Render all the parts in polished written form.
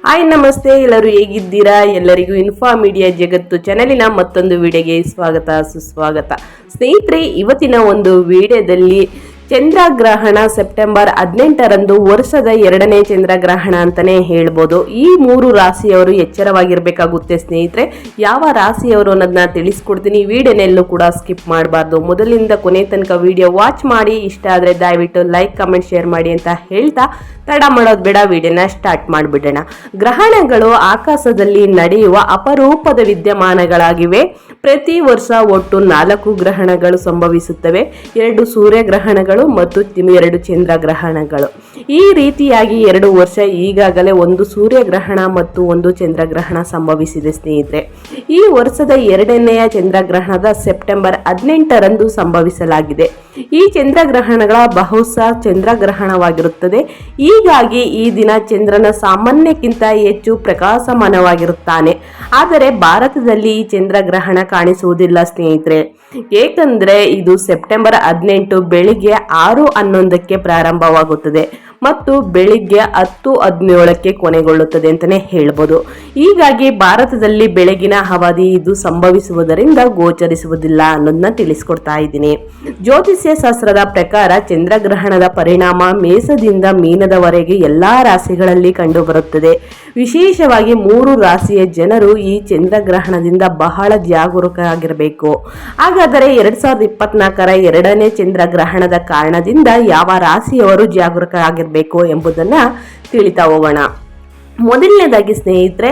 Hi ನಮಸ್ತೆ, ಎಲ್ಲರೂ ಹೇಗಿದ್ದೀರಾ? ಎಲ್ಲರಿಗೂ ಇನ್ಫಾ ಮೀಡಿಯಾ ಜಗತ್ತು ಚಾನೆಲಿನ ಮತ್ತೊಂದು ವಿಡಿಯೋಗೆ ಸ್ವಾಗತ ಸುಸ್ವಾಗತ. ಸ್ನೇಹಿತರೆ, ಇವತ್ತಿನ ಒಂದು ವಿಡಿಯೋದಲ್ಲಿ ಚಂದ್ರಗ್ರಹಣ ಸೆಪ್ಟೆಂಬರ್ 18ರಂದು ವರ್ಷದ 2ನೇ ಚಂದ್ರಗ್ರಹಣ ಅಂತಾನೆ ಹೇಳ್ಬೋದು. ಈ 3 ರಾಶಿಯವರು ಎಚ್ಚರವಾಗಿರ್ಬೇಕಾಗುತ್ತೆ ಸ್ನೇಹಿತರೆ. ಯಾವ ರಾಶಿಯವರು ಅನ್ನೋದನ್ನ ತಿಳಿಸ್ಕೊಡ್ತೀನಿ. ವಿಡಿಯೋನೆಲ್ಲೂ ಕೂಡ ಸ್ಕಿಪ್ ಮಾಡಬಾರ್ದು. ಮೊದಲಿಂದ ಕೊನೆ ತನಕ ವಿಡಿಯೋ ವಾಚ್ ಮಾಡಿ. ಇಷ್ಟ ಆದರೆ ದಯವಿಟ್ಟು ಲೈಕ್, ಕಮೆಂಟ್, ಶೇರ್ ಮಾಡಿ ಅಂತ ಹೇಳ್ತಾ ತಡ ಮಾಡೋದು ಬೇಡ, ವಿಡಿಯೋನ ಸ್ಟಾರ್ಟ್ ಮಾಡಿಬಿಡೋಣ. ಗ್ರಹಣಗಳು ಆಕಾಶದಲ್ಲಿ ನಡೆಯುವ ಅಪರೂಪದ ವಿದ್ಯಮಾನಗಳಾಗಿವೆ. ಪ್ರತಿ ವರ್ಷ ಒಟ್ಟು 4 ಗ್ರಹಣಗಳು ಸಂಭವಿಸುತ್ತವೆ. 2 ಸೂರ್ಯಗ್ರಹಣಗಳು ಮತ್ತು 2 ಚಂದ್ರಗ್ರಹಣಗಳು. ಈ ರೀತಿಯಾಗಿ 2 ವರ್ಷ ಈಗಾಗಲೇ 1 ಸೂರ್ಯಗ್ರಹಣ ಮತ್ತು 1 ಚಂದ್ರಗ್ರಹಣ ಸಂಭವಿಸಿದೆ ಸ್ನೇಹಿತರೆ. ಈ ವರ್ಷದ 2ನೆಯ ಚಂದ್ರಗ್ರಹಣದ ಸೆಪ್ಟೆಂಬರ್ 18ರಂದು ಸಂಭವಿಸಲಾಗಿದೆ. ಈ ಚಂದ್ರಗ್ರಹಣಗಳ ಬಹುಶ ಚಂದ್ರಗ್ರಹಣವಾಗಿರುತ್ತದೆ. ಹೀಗಾಗಿ ಈ ದಿನ ಚಂದ್ರನ ಸಾಮಾನ್ಯಕ್ಕಿಂತ ಹೆಚ್ಚು ಪ್ರಕಾಶಮಾನವಾಗಿರುತ್ತಾನೆ. ಆದರೆ ಭಾರತದಲ್ಲಿ ಈ ಚಂದ್ರಗ್ರಹಣ ಕಾಣಿಸುವುದಿಲ್ಲ ಸ್ನೇಹಿತರೆ. ಏಕೆಂದರೆ ಇದು ಸೆಪ್ಟೆಂಬರ್ 18 ಬೆಳಿಗ್ಗೆ 6:11ಕ್ಕೆ ಪ್ರಾರಂಭವಾಗುತ್ತದೆ ಮತ್ತು ಬೆಳಿಗ್ಗೆ 10:17ಕ್ಕೆ ಕೊನೆಗೊಳ್ಳುತ್ತದೆ ಅಂತಲೇ ಹೇಳ್ಬೋದು. ಹೀಗಾಗಿ ಭಾರತದಲ್ಲಿ ಬೆಳಗಿನ ಅವಧಿ ಇದು ಸಂಭವಿಸುವುದರಿಂದ ಗೋಚರಿಸುವುದಿಲ್ಲ ಅನ್ನೋದನ್ನ ತಿಳಿಸ್ಕೊಡ್ತಾ ಇದ್ದೀನಿ. ಜ್ಯೋತಿಷ್ಯ ಶಾಸ್ತ್ರದ ಪ್ರಕಾರ ಚಂದ್ರಗ್ರಹಣದ ಪರಿಣಾಮ ಮೇಷದಿಂದ ಮೀನದವರೆಗೆ ಎಲ್ಲಾ ರಾಶಿಗಳಲ್ಲಿ ಕಂಡುಬರುತ್ತದೆ. ವಿಶೇಷವಾಗಿ 3 ರಾಶಿಯ ಜನರು ಈ ಚಂದ್ರಗ್ರಹಣದಿಂದ ಬಹಳ ಜಾಗರೂಕರಾಗಿರಬೇಕು. ಹಾಗಾದರೆ 2024ರ 2ನೇ ಚಂದ್ರಗ್ರಹಣದ ಕಾರಣದಿಂದ ಯಾವ ರಾಶಿಯವರು ಜಾಗರೂಕರಾಗಿರಬೇಕು ಎಂಬುದನ್ನ ತಿಳಿತಾ ಹೋಗೋಣ. ಮೊದಲನೇದಾಗಿ ಸ್ನೇಹಿತರೆ,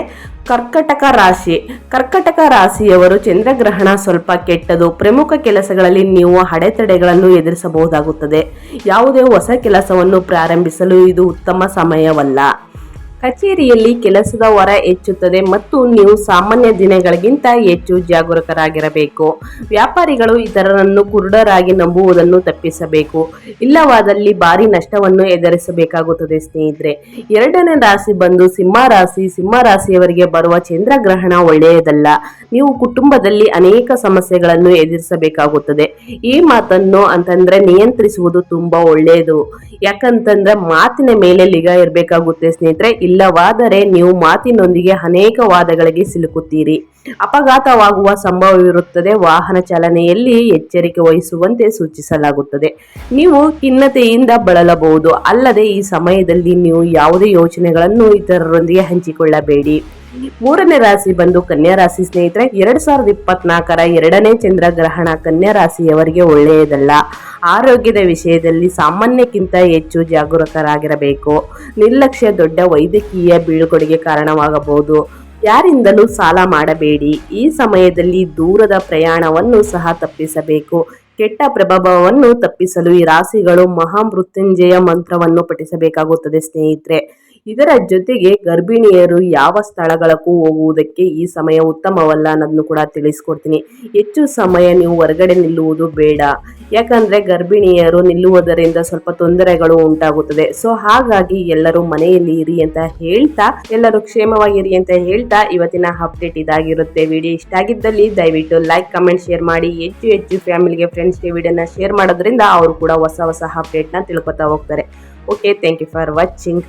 ಕರ್ಕಟಕ ರಾಶಿಯವರು ಚಂದ್ರಗ್ರಹಣ ಸ್ವಲ್ಪ ಕೆಟ್ಟದು. ಪ್ರಮುಖ ಕೆಲಸಗಳಲ್ಲಿ ನೀವು ಅಡೆತಡೆಗಳನ್ನು ಎದುರಿಸಬಹುದಾಗುತ್ತದೆ. ಯಾವುದೇ ಹೊಸ ಕೆಲಸವನ್ನು ಪ್ರಾರಂಭಿಸಲು ಇದು ಉತ್ತಮ ಸಮಯವಲ್ಲ. ಕಚೇರಿಯಲ್ಲಿ ಕೆಲಸದ ಹೊರ ಹೆಚ್ಚುತ್ತದೆ ಮತ್ತು ನೀವು ಸಾಮಾನ್ಯ ದಿನಗಳಿಗಿಂತ ಹೆಚ್ಚು ಜಾಗರೂಕರಾಗಿರಬೇಕು. ವ್ಯಾಪಾರಿಗಳು ಇತರರನ್ನು ಕುರುಡರಾಗಿ ನಂಬುವುದನ್ನು ತಪ್ಪಿಸಬೇಕು. ಇಲ್ಲವಾದಲ್ಲಿ ಭಾರಿ ನಷ್ಟವನ್ನು ಎದುರಿಸಬೇಕಾಗುತ್ತದೆ ಸ್ನೇಹಿತರೆ. 2ನೇ ರಾಶಿ ಬಂದು ಸಿಂಹರಾಶಿ. ಸಿಂಹರಾಶಿಯವರಿಗೆ ಬರುವ ಚಂದ್ರಗ್ರಹಣ ಒಳ್ಳೆಯದಲ್ಲ. ನೀವು ಕುಟುಂಬದಲ್ಲಿ ಅನೇಕ ಸಮಸ್ಯೆಗಳನ್ನು ಎದುರಿಸಬೇಕಾಗುತ್ತದೆ. ಈ ಮಾತನ್ನು ಅಂತಂದ್ರೆ ನಿಯಂತ್ರಿಸುವುದು ತುಂಬಾ ಒಳ್ಳೆಯದು. ಯಾಕಂತಂದ್ರೆ ಮಾತಿನ ಮೇಲೆ ನಿಗಾ ಇರಬೇಕಾಗುತ್ತೆ ಸ್ನೇಹಿತರೆ. ಇಲ್ಲವಾದರೆ ನೀವು ಮಾತಿನೊಂದಿಗೆ ಅನೇಕ ವಾದಗಳಿಗೆ ಸಿಲುಕುತ್ತೀರಿ. ಅಪಘಾತವಾಗುವ ಸಂಭವವಿರುತ್ತದೆ. ವಾಹನ ಚಾಲನೆಯಲ್ಲಿ ಎಚ್ಚರಿಕೆ ವಹಿಸುವಂತೆ ಸೂಚಿಸಲಾಗುತ್ತದೆ. ನೀವು ಖಿನ್ನತೆಯಿಂದ ಬಳಲಬಹುದು. ಅಲ್ಲದೆ ಈ ಸಮಯದಲ್ಲಿ ನೀವು ಯಾವುದೇ ಯೋಚನೆಗಳನ್ನು ಇತರರೊಂದಿಗೆ ಹಂಚಿಕೊಳ್ಳಬೇಡಿ. 3ನೇ ರಾಶಿ ಬಂದು ಕನ್ಯಾ ರಾಶಿ ಸ್ನೇಹಿತರೆ. 2024ರ 2ನೇ ಚಂದ್ರಗ್ರಹಣ ಕನ್ಯಾ ರಾಶಿಯವರಿಗೆ ಒಳ್ಳೆಯದಲ್ಲ. ಆರೋಗ್ಯದ ವಿಷಯದಲ್ಲಿ ಸಾಮಾನ್ಯಕ್ಕಿಂತ ಹೆಚ್ಚು ಜಾಗರೂಕರಾಗಿರಬೇಕು. ನಿರ್ಲಕ್ಷ್ಯ ದೊಡ್ಡ ವೈದ್ಯಕೀಯ ಬೀಳ್ಕೊಡುಗೆ ಕಾರಣವಾಗಬಹುದು. ಯಾರಿಂದಲೂ ಸಾಲ ಮಾಡಬೇಡಿ. ಈ ಸಮಯದಲ್ಲಿ ದೂರದ ಪ್ರಯಾಣವನ್ನು ಸಹ ತಪ್ಪಿಸಬೇಕು. ಕೆಟ್ಟ ಪ್ರಭಾವವನ್ನು ತಪ್ಪಿಸಲು ಈ ರಾಶಿಗಳು ಮಹಾಮೃತ್ಯುಂಜಯ ಮಂತ್ರವನ್ನು ಪಠಿಸಬೇಕಾಗುತ್ತದೆ ಸ್ನೇಹಿತರೆ. ಇದರ ಜೊತೆಗೆ ಗರ್ಭಿಣಿಯರು ಯಾವ ಸ್ಥಳಗಳಕ್ಕೂ ಹೋಗುವುದಕ್ಕೆ ಈ ಸಮಯ ಉತ್ತಮವಲ್ಲ ಅನ್ನೋದನ್ನು ಕೂಡ ತಿಳಿಸ್ಕೊಡ್ತೀನಿ. ಹೆಚ್ಚು ಸಮಯ ನೀವು ಹೊರಗಡೆ ನಿಲ್ಲುವುದು ಬೇಡ. ಯಾಕಂದ್ರೆ ಗರ್ಭಿಣಿಯರು ನಿಲ್ಲುವುದರಿಂದ ಸ್ವಲ್ಪ ತೊಂದರೆಗಳು ಉಂಟಾಗುತ್ತದೆ. ಸೊ ಹಾಗಾಗಿ ಎಲ್ಲರೂ ಮನೆಯಲ್ಲಿ ಇರಿ ಅಂತ ಹೇಳ್ತಾ, ಎಲ್ಲರೂ ಕ್ಷೇಮವಾಗಿರಿ ಅಂತ ಹೇಳ್ತಾ ಇವತ್ತಿನ ಅಪ್ಡೇಟ್ ಇದಾಗಿರುತ್ತೆ. ವಿಡಿಯೋ ಇಷ್ಟ ಆಗಿದ್ದಲ್ಲಿ ದಯವಿಟ್ಟು ಲೈಕ್, ಕಮೆಂಟ್, ಶೇರ್ ಮಾಡಿ. ಹೆಚ್ಚು ಫ್ಯಾಮಿಲಿಗೆ, ಫ್ರೆಂಡ್ಸ್ಗೆ ವಿಡಿಯೋನ ಶೇರ್ ಮಾಡೋದ್ರಿಂದ ಅವರು ಕೂಡ ಹೊಸ ಅಪ್ಡೇಟ್ನ ತಿಳ್ಕೊತಾ ಹೋಗ್ತಾರೆ. Okay, thank you for watching.